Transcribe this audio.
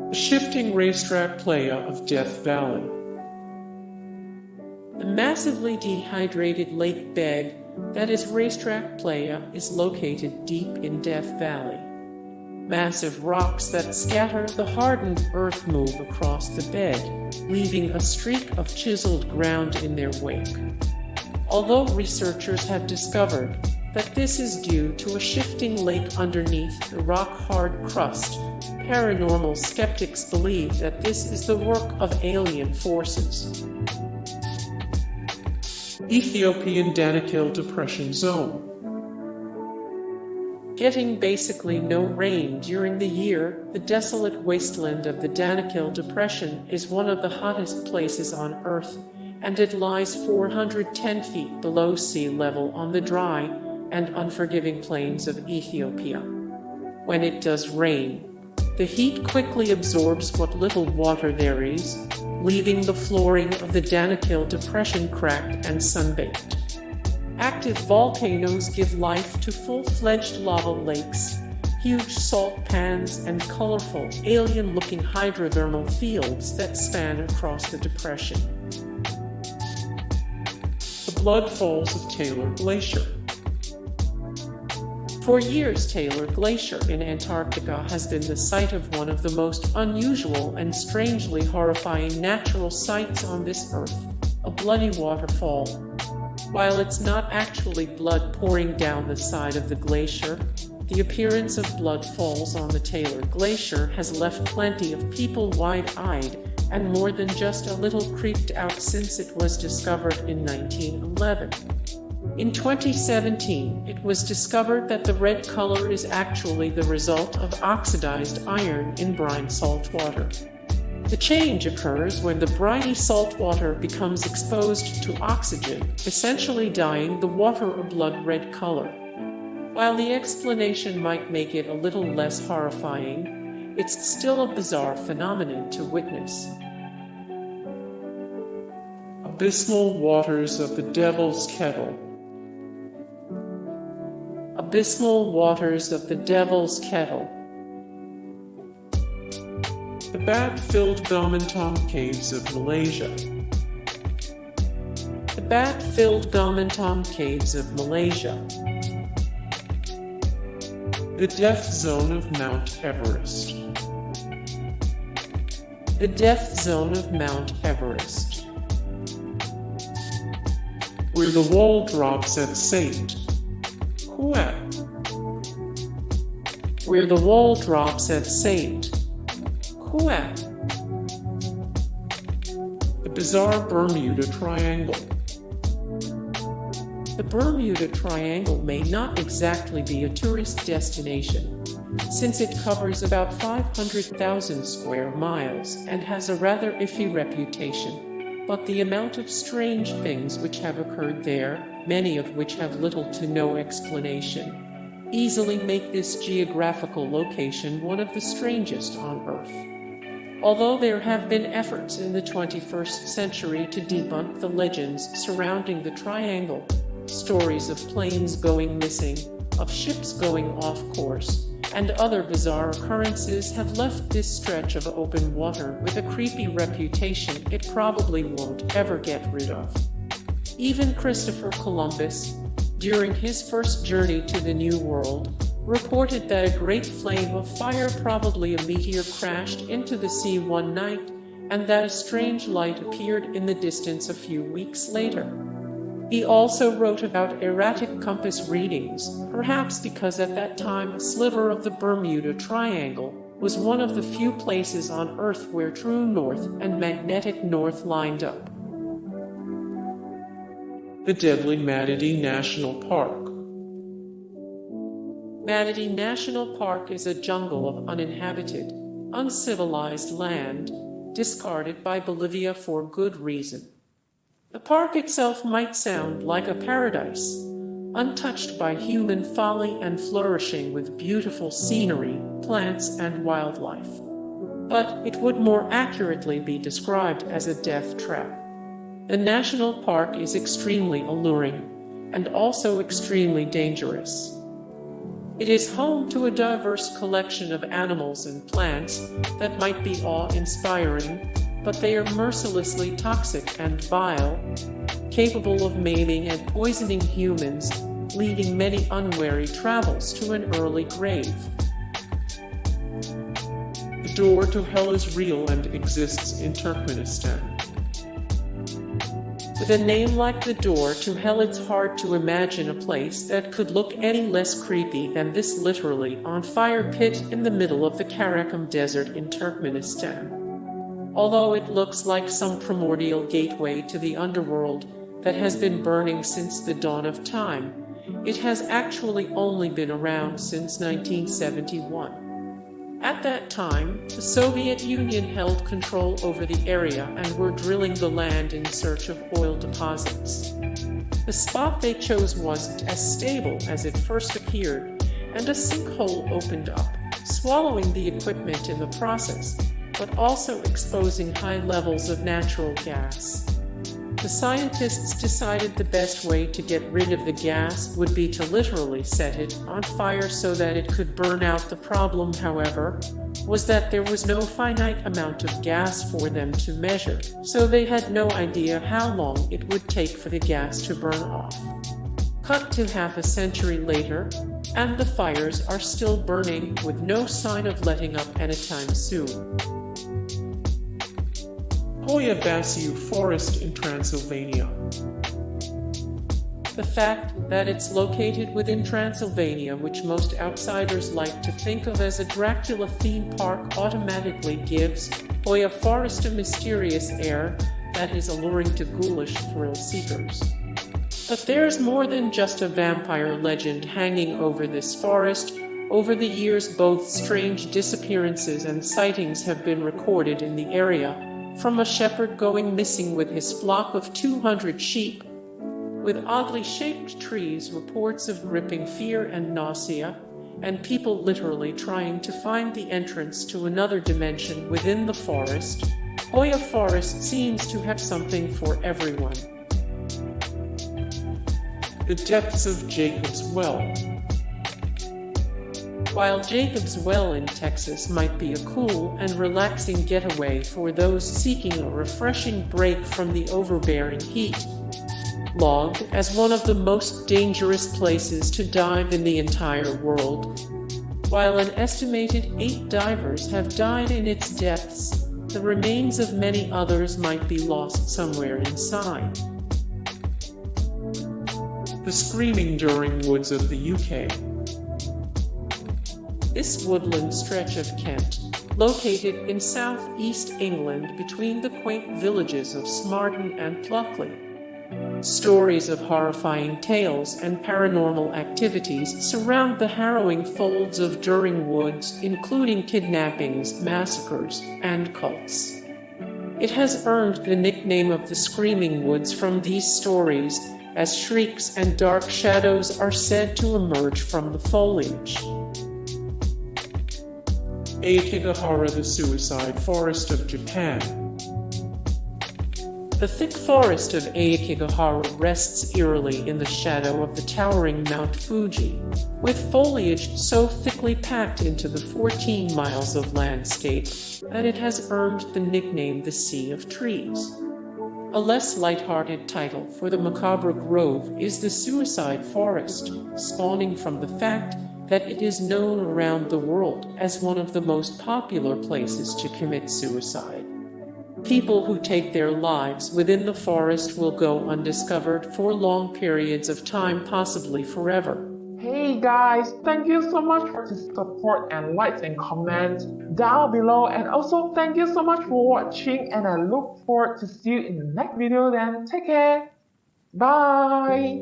The shifting racetrack playa of Death Valley. The massively dehydrated lake bed that is Racetrack Playa is located deep in Death Valley. Massive rocks that scatter the hardened earth move across the bed, leaving a streak of chiseled ground in their wake. Although researchers have discovered that this is due to a shifting lake underneath the rock-hard crust, paranormal skeptics believe that this is the work of alien forces. Ethiopian DanakilDepression zone. Getting basically no rain during the year, the desolate wasteland of the Danakil Depression is one of the hottest places on Earth, and it lies 410 feet below sea level on the dry and unforgiving plains of Ethiopia. When it does rain, the heat quickly absorbs what little water there is, leaving the flooring of the Danakil Depression cracked and sunbaked. Active volcanoes give life to full-fledged lava lakes, huge salt pans, and colorful, alien-looking hydrothermal fields that span across the depression. The Blood Falls of Taylor Glacier. For years, Taylor Glacier in Antarctica has been the site of one of the most unusual and strangely horrifying natural sights on this earth, a bloody waterfall. While it's not actually blood pouring down the side of the glacier, the appearance of blood falls on the Taylor Glacier has left plenty of people wide-eyed and more than just a little creeped out since it was discovered in 1911. In 2017, it was discovered that the red color is actually the result of oxidized iron in brine salt water. The change occurs when the briny salt water becomes exposed to oxygen, essentially dyeing the water a blood red color. While the explanation might make it a little less horrifying, it's still a bizarre phenomenon to witness. Abysmal waters of the Devil's Kettle. Abysmal waters of the Devil's Kettle. The bat-filled GomantongCaves of Malaysia. The bat-filled GomantongCaves of Malaysia. The death zone of Mount Everest. The death zone of Mount Everest. Where the wall drops at St. Hoia. Where the wall drops at St. Hoia. The bizarre Bermuda Triangle. The Bermuda Triangle may not exactly be a tourist destination, since it covers about 500,000 square miles and has a rather iffy reputation, but the amount of strange things which have occurred there, many of which have little to no explanation, easily make this geographical location one of the strangest on Earth. Although there have been efforts in the 21st century to debunk the legends surrounding the triangle, stories of planes going missing, of ships going off course, and other bizarre occurrences have left this stretch of open water with a creepy reputation it probably won't ever get rid of. Even Christopher Columbus, during his first journey to the New World, reported that a great flame of fire, probably a meteor, crashed into the sea one night, and that a strange light appeared in the distance a few weeks later. He also wrote about erratic compass readings, perhaps because at that time a sliver of the Bermuda Triangle was one of the few places on Earth where true north and magnetic north lined up. The deadly Manatee National Park. Manatee National Park is a jungle of uninhabited, uncivilized land, discarded by Bolivia for good reason. The park itself might sound like a paradise, untouched by human folly and flourishing with beautiful scenery, plants, and wildlife. But it would more accurately be described as a death trap. The national park is extremely alluring, and also extremely dangerous. It is home to a diverse collection of animals and plants that might be awe-inspiring, but they are mercilessly toxic and vile, capable of maiming and poisoning humans, leading many unwary travels to an early grave. The door to hell is real and exists in Turkmenistan. With a name like the door to hell, it's hard to imagine a place that could look any less creepy than this literally on-fire pit in the middle of the Karakum Desert in Turkmenistan. Although it looks like some primordial gateway to the underworld that has been burning since the dawn of time, it has actually only been around since 1971. At that time, the Soviet Union held control over the area and were drilling the land in search of oil deposits. The spot they chose wasn't as stable as it first appeared, and a sinkhole opened up, swallowing the equipment in the process, but also exposing high levels of natural gas. The scientists decided the best way to get rid of the gas would be to literally set it on fire so that it could burn out. The problem, however, was that there was no finite amount of gas for them to measure, so they had no idea how long it would take for the gas to burn off. Cut to half a century later, and the fires are still burning with no sign of letting up anytime soon. Hoia Baciu Forest in Transylvania. The fact that it's located within Transylvania, which most outsiders like to think of as a Dracula theme park, automatically gives Hoia Forest a mysterious air that is alluring to ghoulish thrill seekers. But there's more than just a vampire legend hanging over this forest. Over the years, both strange disappearances and sightings have been recorded in the area, from a shepherd going missing with his flock of 200 sheep, with oddly shaped trees, reports of gripping fear and nausea, and people literally trying to find the entrance to another dimension within the forest. Hoia Forest seems to have something for everyone. The depths of Jacob's Well. While Jacob's Well in Texas might be a cool and relaxing getaway for those seeking a refreshing break from the overbearing heat, logged as one of the most dangerous places to dive in the entire world, while an estimated 8 divers have died in its depths, the remains of many others might be lost somewhere inside. The Screaming DeringWoods of the UK. This woodland stretch of Kent, located in southeast England between the quaint villages of Smarton and Pluckley. Stories of horrifying tales and paranormal activities surround the harrowing folds of DeringWoods, including kidnappings, massacres, and cults. It has earned the nickname of the Screaming Woods from these stories, as shrieks and dark shadows are said to emerge from the foliage. Aokigahara, the suicide forest of Japan. The thick forest of Aokigahara rests eerily in the shadow of the towering Mount Fuji, with foliage so thickly packed into the 14 miles of landscape that it has earned the nickname the Sea of Trees. A less lighthearted title for the macabre grove is the Suicide Forest, spawning from the fact that it is known around the world as one of the most popular places to commit suicide. People who take their lives within the forest will go undiscovered for long periods of time, possibly forever. Hey guys, thank you so much for the support and likes and comments down below, and also thank you so much for watching, and I look forward to see you in the next video. Then take care, bye.